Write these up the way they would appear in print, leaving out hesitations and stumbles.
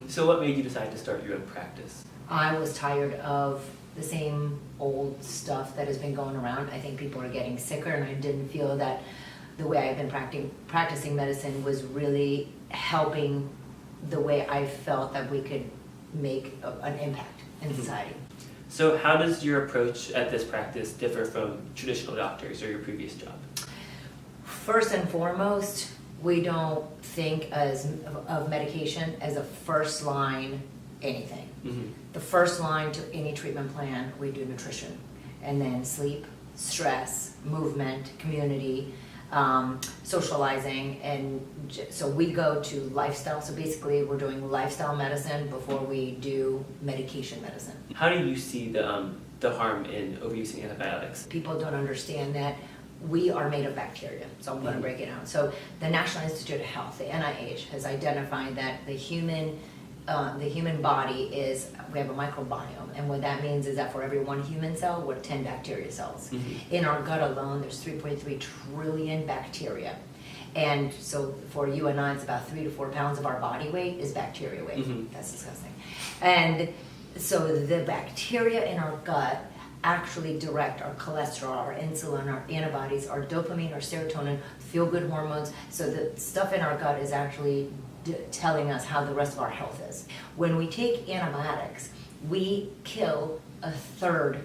So what made you decide to start your own practice? I was tired of the same old stuff that has been going around. I think people are getting sicker, and I didn't feel that the way I've been practicing medicine was really helping the way I felt that we could make an impact in society. So how does your approach at this practice differ from traditional doctors or your previous job? First and foremost, we don't think of medication as a first line anything. The first line to any treatment plan, we do nutrition, and then sleep, stress, movement, community, socializing, and so we go to lifestyle. So basically we're doing lifestyle medicine before we do medication medicine. How do you see the harm in overusing antibiotics? People don't understand that we are made of bacteria, so I'm going to break it down. So the National Institute of Health, the NIH, has identified that the human body we have a microbiome, and what that means is that for every one human cell, we're 10 bacteria cells. In our gut alone, there's 3.3 trillion bacteria. And so for you and I, it's about 3 to 4 pounds of our body weight is bacteria weight. That's disgusting. And so the bacteria in our gut actually direct our cholesterol, our insulin, our antibodies, our dopamine, our serotonin, feel-good hormones. So the stuff in our gut is actually telling us how the rest of our health is. When we take antibiotics, we kill a third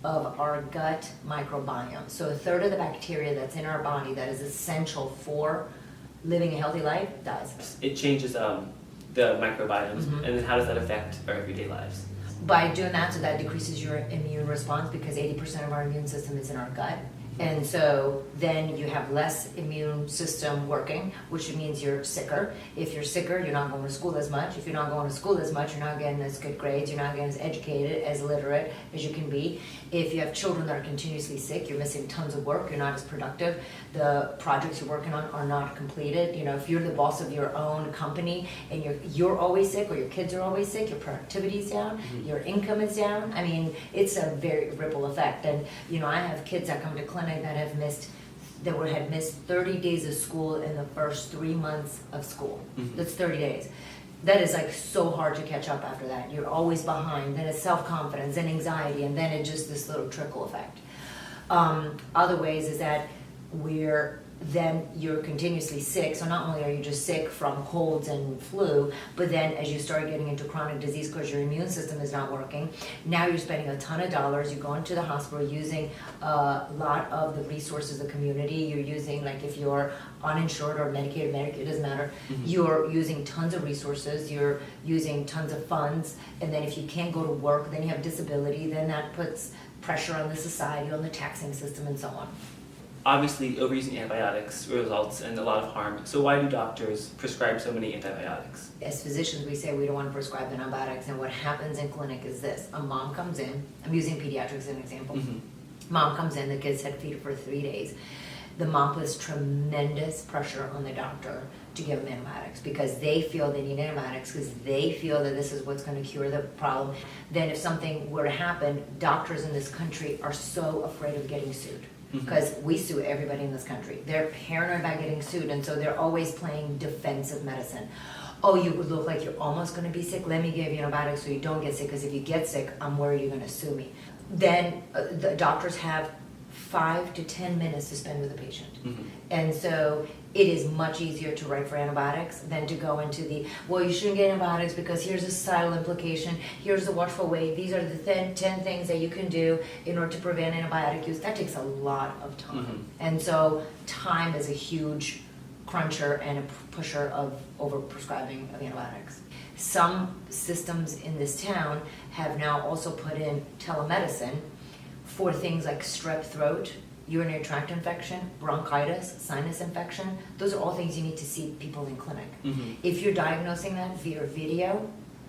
of our gut microbiome. So a third of the bacteria that's in our body that is essential for living a healthy life dies. It changes the microbiomes, and then how does that affect our everyday lives? By doing that, so that decreases your immune response, because 80% of our immune system is in our gut. And so then you have less immune system working, which means you're sicker. If you're sicker, you're not going to school as much. If you're not going to school as much, you're not getting as good grades, you're not getting as educated, as literate as you can be. If you have children that are continuously sick, you're missing tons of work, you're not as productive. The projects you're working on are not completed. You know, if you're the boss of your own company and you're always sick, or your kids are always sick, your productivity's down, your income is down. I mean, it's a very ripple effect. And you know, I have kids that come to clinic that had missed 30 days of school in the first 3 months of school. That's 30 days. That is like so hard to catch up after that. You're always behind. Then it's self-confidence and anxiety, and then it's just this little trickle effect. Other ways is that then you're continuously sick. So not only are you just sick from colds and flu, but then as you start getting into chronic disease because your immune system is not working, now you're spending a ton of dollars. You go into the hospital using a lot of the resources of the community. You're using, like if you're uninsured or Medicaid, it doesn't matter. You're using tons of resources. You're using tons of funds. And then if you can't go to work, then you have disability. Then that puts pressure on the society, on the taxing system, and so on. Obviously, overusing antibiotics results in a lot of harm. So why do doctors prescribe so many antibiotics? As physicians, we say we don't want to prescribe antibiotics, and what happens in clinic is this. A mom comes in, I'm using pediatrics as an example. Mom comes in, the kid's had fever for 3 days. The mom puts tremendous pressure on the doctor to give them antibiotics, because they feel they need antibiotics, because they feel that this is what's going to cure the problem. Then if something were to happen, doctors in this country are so afraid of getting sued. Because we sue everybody in this country. They're paranoid about getting sued, and so they're always playing defensive medicine. Oh, you look like you're almost going to be sick. Let me give you antibiotics so you don't get sick, because if you get sick, I'm worried you're going to sue me. Then the doctors have 5 to 10 minutes to spend with the patient. And so it is much easier to write for antibiotics than to go into well, you shouldn't get antibiotics because here's a societal implication, here's the watchful wait, these are the 10 things that you can do in order to prevent antibiotic use. That takes a lot of time. And so time is a huge cruncher and a pusher of overprescribing of antibiotics. Some systems in this town have now also put in telemedicine for things like strep throat, urinary tract infection, bronchitis, sinus infection. Those are all things you need to see people in clinic. If you're diagnosing that via video,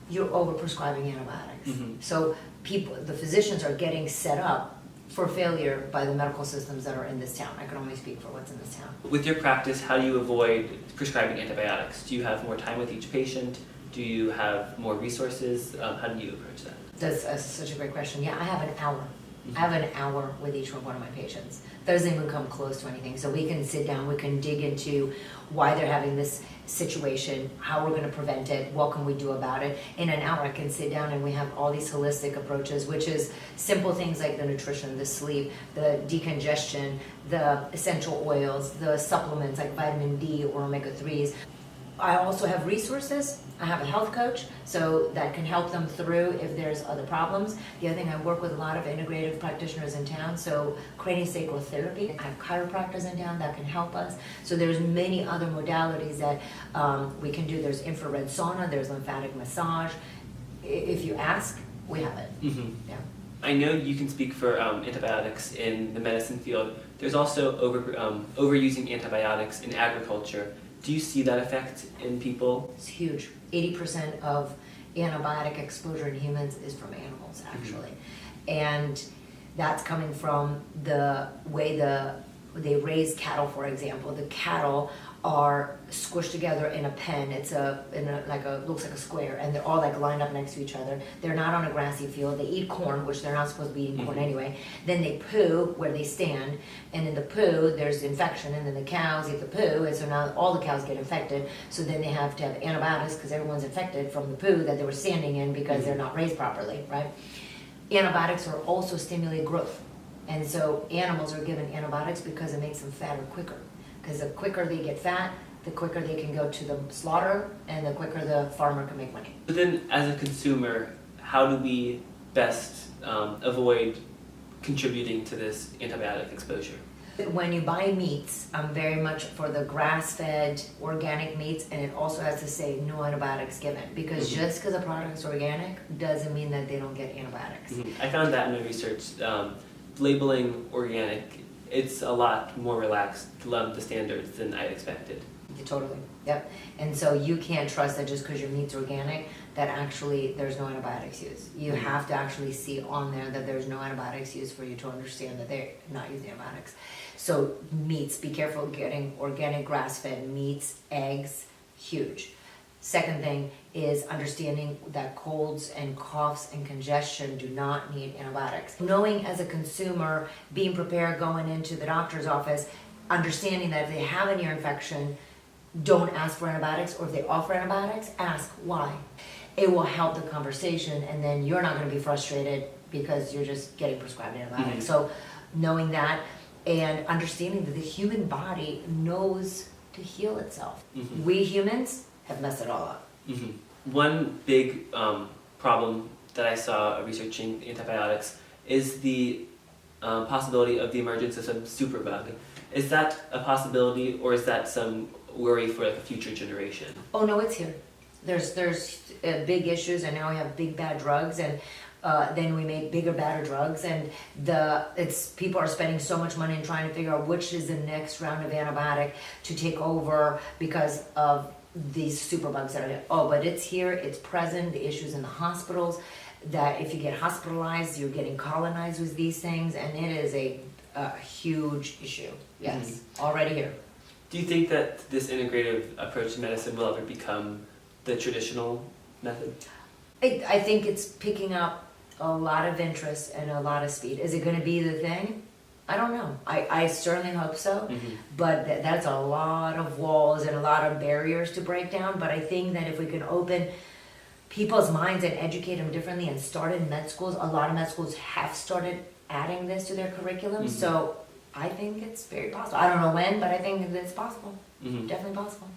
you're overprescribing antibiotics. So the physicians are getting set up for failure by the medical systems that are in this town. I can only speak for what's in this town. With your practice, how do you avoid prescribing antibiotics? Do you have more time with each patient? Do you have more resources? How do you approach that? That's such a great question. Yeah, I have an hour I have an hour with each one of my patients. Doesn't even come close to anything. So we can sit down, we can dig into why they're having this situation, how we're going to prevent it, what can we do about it. In an hour I can sit down and we have all these holistic approaches, which is simple things like the nutrition, the sleep, the decongestion, the essential oils, the supplements like vitamin D or omega-3s. I also have resources. I have a health coach, so that can help them through if there's other problems. The other thing, I work with a lot of integrative practitioners in town, so craniosacral therapy. I have chiropractors in town that can help us. So there's many other modalities that we can do. There's infrared sauna, there's lymphatic massage. If you ask, we have it. Mm-hmm. Yeah. I know you can speak for antibiotics in the medicine field. There's also overusing antibiotics in agriculture. Do you see that effect in people? It's huge. 80% of antibiotic exposure in humans is from animals, actually. Mm-hmm. And that's coming from the way they raise cattle, for example. The cattle are squished together in a pen. It's looks like a square, and they're all like lined up next to each other. They're not on a grassy field. They eat corn, which they're not supposed to be eating corn anyway. Then they poo where they stand, and in the poo there's infection, and then the cows eat the poo, and so now all the cows get infected. So then they have to have antibiotics because everyone's infected from the poo that they were standing in because they're not raised properly, right? Antibiotics are also stimulate growth, and so animals are given antibiotics because it makes them fatter quicker. Because the quicker they get fat, the quicker they can go to the slaughter, and the quicker the farmer can make money. But then, as a consumer, how do we best avoid contributing to this antibiotic exposure? When you buy meats, I'm very much for the grass-fed organic meats, and it also has to say no antibiotics given, because just because a product is organic doesn't mean that they don't get antibiotics. I found that in my research. Labeling organic, it's a lot more relaxed, the standards than I expected. Totally, yep. And so you can't trust that just because your meat's organic, that actually there's no antibiotics used. You have to actually see on there that there's no antibiotics used for you to understand that they're not using antibiotics. So meats, be careful getting organic grass-fed meats, eggs, huge. Second thing is understanding that colds and coughs and congestion do not need antibiotics. Knowing as a consumer, being prepared going into the doctor's office, understanding that if they have an ear infection, don't ask for antibiotics, or if they offer antibiotics, ask why. It will help the conversation, and then you're not going to be frustrated because you're just getting prescribed antibiotics. So knowing that and understanding that the human body knows to heal itself. We humans have messed it all up. One big problem that I saw researching antibiotics is the possibility of the emergence of some superbug. Is that a possibility, or is that some worry for like a future generation? Oh no, it's here. There's big issues, and now we have big bad drugs, and then we make bigger, badder drugs, and people are spending so much money in trying to figure out which is the next round of antibiotic to take over because of these superbugs that are there. Oh, but it's here, it's present. The issues in the hospitals, that if you get hospitalized, you're getting colonized with these things, and it is a huge issue. Yes, already here. Do you think that this integrative approach to medicine will ever become the traditional method? I think it's picking up a lot of interest and a lot of speed. Is it going to be the thing? I don't know. I certainly hope so, but that's a lot of walls and a lot of barriers to break down. But I think that if we can open people's minds and educate them differently and start in med schools, a lot of med schools have started adding this to their curriculum. So I think it's very possible. I don't know when, but I think it's possible. Definitely possible.